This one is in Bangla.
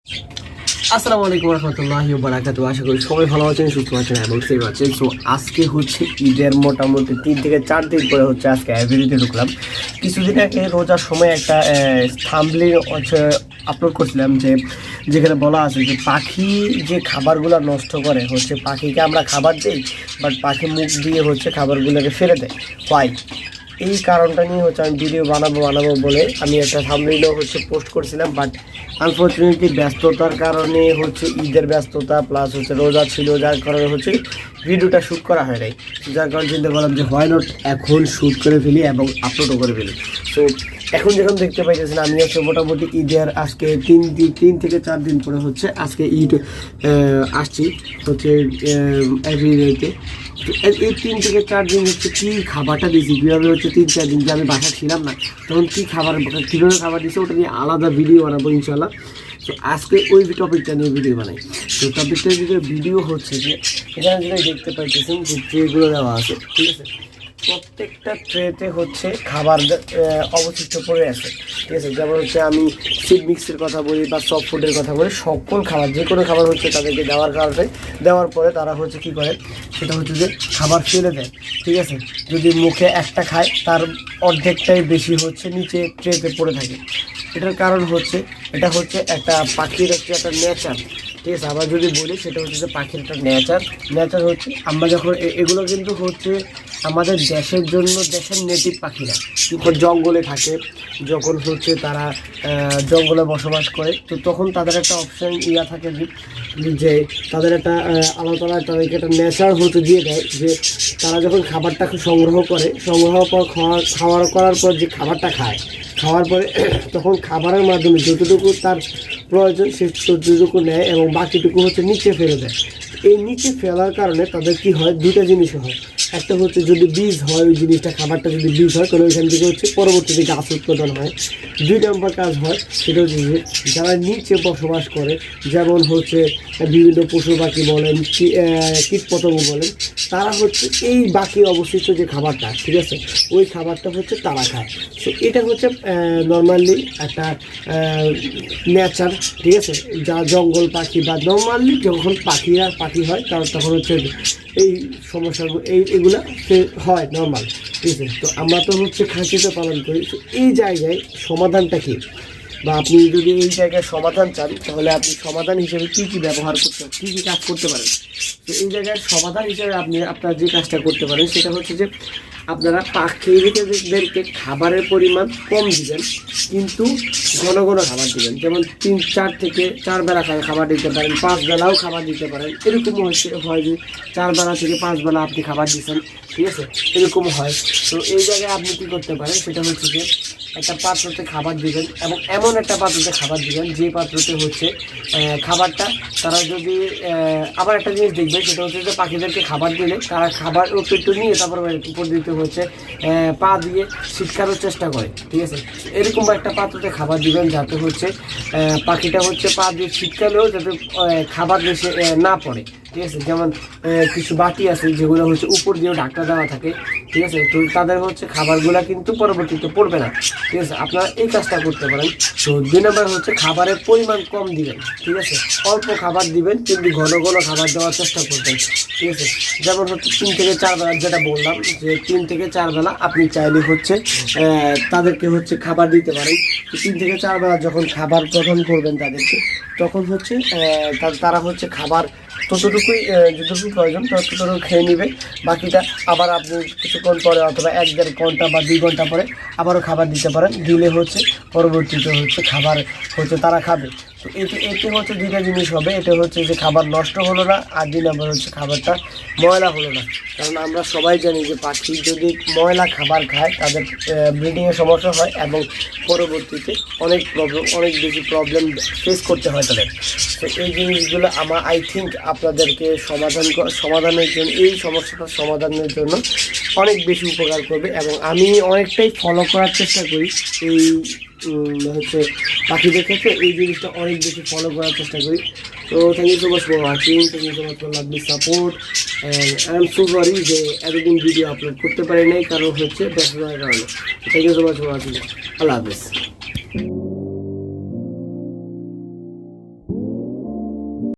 আসসালামু আলাইকুম রহমতুল্লাহি ওয়া বারাকাতুহু। আশা করি সবাই ভালো আছেন, সুস্থ আছেন এবং সেফ আছেন। সো আজকে হচ্ছে ঈদের মোটামুটি 3 থেকে 4 দিন পরে হচ্ছে আজকে ভিডিওতে ঢুকলাম। কিছুদিন আগে রোজার সময় একটা থাম্বনেল হচ্ছে আপলোড করছিলাম যেখানে বলা আছে যে পাখি যে খাবারগুলো নষ্ট করে হচ্ছে পাখিকে আমরা খাবার দিই, বাট পাখি মুখ দিয়ে হচ্ছে খাবারগুলোকে ফেলে দেয়। হোয়াই? এই কারণটা নিয়ে হচ্ছে আমি ভিডিও বানাবো বলে আমি একটা থাম্বনেলও হচ্ছে পোস্ট করছিলাম, বাট আনফর্চুনেটলি ব্যস্ততার কারণে হচ্ছে ঈদের ব্যস্ততা প্লাস হচ্ছে রোজা ছিল, যার কারণে হচ্ছে ভিডিওটা শ্যুট করা হয় নাই। যার কারণে চিন্তা করলাম যে হোয়াই নট এখন শ্যুট করে ফেলি এবং আপলোডও করে ফেলি। সো এখন যখন দেখতে পাইতেছেন আমি হচ্ছে মোটামুটি ঈদের আজকে 3 থেকে 4 দিন পরে হচ্ছে আজকে ঈদ আসছি হচ্ছে এভরিডেতে। তো এই 3 থেকে 4 দিন হচ্ছে কী খাবারটা দিয়েছি, কীভাবে হচ্ছে 3-4 দিন যে আমি বাসায় ছিলাম না তখন কী খাবার কীভাবে খাবার দিয়েছি ওটা নিয়ে আলাদা ভিডিও বানাবো ইনশাল্লাহ। তো আজকে ওই টপিকটা নিয়ে ভিডিও বানাই। তো টপিকটা ভিডিও হচ্ছে যে এখানে যেটা দেখতে পাইতেছেন যে ট্রেগুলো দেওয়া আছে, ঠিক আছে, প্রত্যেকটা ট্রেতে হচ্ছে খাবার অবশিষ্ট পড়ে আছে, ঠিক আছে। যেমন হচ্ছে আমি সিড মিক্সের কথা বলি বা সফট ফুডের কথা বলি, সকল খাবার যে কোনো খাবার হচ্ছে তাদেরকে দেওয়ার পরে তারা হচ্ছে কী করে, সেটা হচ্ছে যে খাবার ফেলে দেয়, ঠিক আছে। যদি মুখে একটা খায় তার অর্ধেকটাই বেশি হচ্ছে নিচে ট্রেতে পড়ে থাকে। এটার কারণ হচ্ছে এটা হচ্ছে একটা পাখির একটা নেচার, ঠিক আছে। আবার যদি বলি সেটা হচ্ছে যে পাখির একটা নেচার হচ্ছে আমরা যখন এগুলো কিন্তু হচ্ছে আমাদের দেশের জন্য, দেশের নেটিভ পাখিরা যখন জঙ্গলে থাকে, যখন হচ্ছে তারা জঙ্গলে বসবাস করে, তো তখন তাদের একটা অপশান থাকে যে তাদের একটা আল্লাহ তাআলা তাদেরকে একটা নেচার হতে দিয়ে দেয় যে তারা যখন খাবারটাকে সংগ্রহ করার পর যে খাবারটা খাওয়ার পরে তখন খাবারের মাধ্যমে যতটুকু তার প্রয়োজন সে ততটুকু নেয় এবং বাকিটুকু হচ্ছে নিচে ফেলে দেয়। এই নিচে ফেলার কারণে তাদের কি হয়, দুইটা জিনিস হয়। একটা হচ্ছে যদি বীজ হয়, ওই জিনিসটা খাবারটা যদি বীজ হয় তাহলে ওইখান থেকে হচ্ছে পরবর্তীতে গাছ উৎপাদন হয়। 2 নম্বর কাজ হয় সেটা হচ্ছে যে যারা নিচে বসবাস করে, যেমন হচ্ছে বিভিন্ন পশু পাখি বলেন, কীটপতঙ্গ বলেন, তারা হচ্ছে এই বাকি অবশিষ্ট যে খাবারটা, ঠিক আছে, ওই খাবারটা হচ্ছে তারা খায়। সো এটা হচ্ছে নর্মালি একটা নেচার, ঠিক আছে। যা জঙ্গল পাখি বা নর্মালি যখন পাখি হয় কারণ তখন হচ্ছে এই সমস্যাগুলো এগুলা হয় নর্মাল, ঠিক আছে। তো আমরা তো হচ্ছে খাসিতে পালন করি। তো এই জায়গায় সমাধানটা কী, বা আপনি যদি এই জায়গায় সমাধান চান তাহলে আপনি সমাধান হিসেবে কী ব্যবহার করতে কী কাজ করতে পারেন। তো এই জায়গায় সমাধান হিসেবে আপনার যে কাজটা করতে পারেন সেটা হচ্ছে যে আপনারা পাখিদেরকে খাবারের পরিমাণ কম দিবেন, কিন্তু ঘন ঘন খাবার দিবেন। যেমন 3-4 থেকে 4 বেলা খাবার দিতে পারেন, 5 বেলাও খাবার দিতে পারেন। এরকম হয় যে 4 বেলা থেকে 5 বেলা আপনি খাবার দিচ্ছেন, ঠিক আছে, এরকম হয়। তো এই জায়গায় আপনি কী করতে পারেন সেটা হচ্ছে যে একটা পাত্রতে খাবার দিবেন এবং এমন একটা পাত্রতে খাবার দিবেন যে পাত্রতে হচ্ছে খাবারটা তারা যদি আবার একটা জিনিস দেখবে সেটা হচ্ছে যে পাখিদেরকে খাবার দিলে তারা খাবার একটু নিয়ে তারপর উপর দিতে হচ্ছে পা দিয়ে ছিটকানোর চেষ্টা করে, ঠিক আছে। এরকম একটা পাত্রতে খাবার দিবেন যাতে হচ্ছে পাখিটা হচ্ছে পা দিয়ে ছিটকালেও যাতে খাবার বেশি না পড়ে, ঠিক আছে। যেমন কিছু বাটি আছে যেগুলো হচ্ছে উপর দিয়েও ঢাকনা দেওয়া থাকে, ঠিক আছে। তো তাদের হচ্ছে খাবারগুলো কিন্তু পরবর্তীতে পড়বে না, ঠিক আছে। আপনারা এই কাজটা করতে পারেন। তো 2 নম্বর হচ্ছে খাবারের পরিমাণ কম দিবেন, ঠিক আছে। অল্প খাবার দিবেন কিন্তু ঘন ঘন খাবার দেওয়ার চেষ্টা করবেন, ঠিক আছে। যেমন হচ্ছে 3 থেকে 4 বেলা, যেটা বললাম যে 3 থেকে 4 বেলা আপনি চাইলে হচ্ছে তাদেরকে হচ্ছে খাবার দিতে পারেন। 3 থেকে 4 বেলা যখন খাবার গ্রহণ করবেন তাদেরকে, তখন হচ্ছে তারা হচ্ছে খাবার ততটুকুই যতটুকু প্রয়োজন ততটুকু খেয়ে নেবে। বাকিটা আবার আপনি কিছুক্ষণ পরে অথবা 1-1.5 ঘন্টা বা 2 ঘন্টা পরে আবারও খাবার দিতে পারেন। দিলে হচ্ছে পরবর্তীতে হচ্ছে খাবার হচ্ছে তারা খাবে। তো এতে হচ্ছে 2টা জিনিস হবে, এটা হচ্ছে যে খাবার নষ্ট হলো না, আর 2 নম্বর হচ্ছে খাবারটা ময়লা হলো না। কারণ আমরা সবাই জানি যে পাখি যদি ময়লা খাবার খায় তাদের ব্রিডিংয়ের সমস্যা হয় এবং পরবর্তীতে অনেক বেশি প্রবলেম ফেস করতে হয় তাদের। তো এই জিনিসগুলো আই থিঙ্ক আপনাদেরকে সমাধানের জন্য, এই সমস্যাটার সমাধানের জন্য অনেক বেশি উপকার করবে এবং আমি অনেকটাই ফলো করার চেষ্টা করি। এই হচ্ছে পাখিদের ক্ষেত্রে এই জিনিসটা অনেক বেশি ফলো করার চেষ্টা করি। তো thank you so much for watching, thank you so much for lovely support and I am so sorry যে এতদিন ভিডিও আপলোড করতে পারি নাই কারণ হচ্ছে ব্যস্ততার কারণে। Thank you so much for watching. আল্লাহ হাফেজ।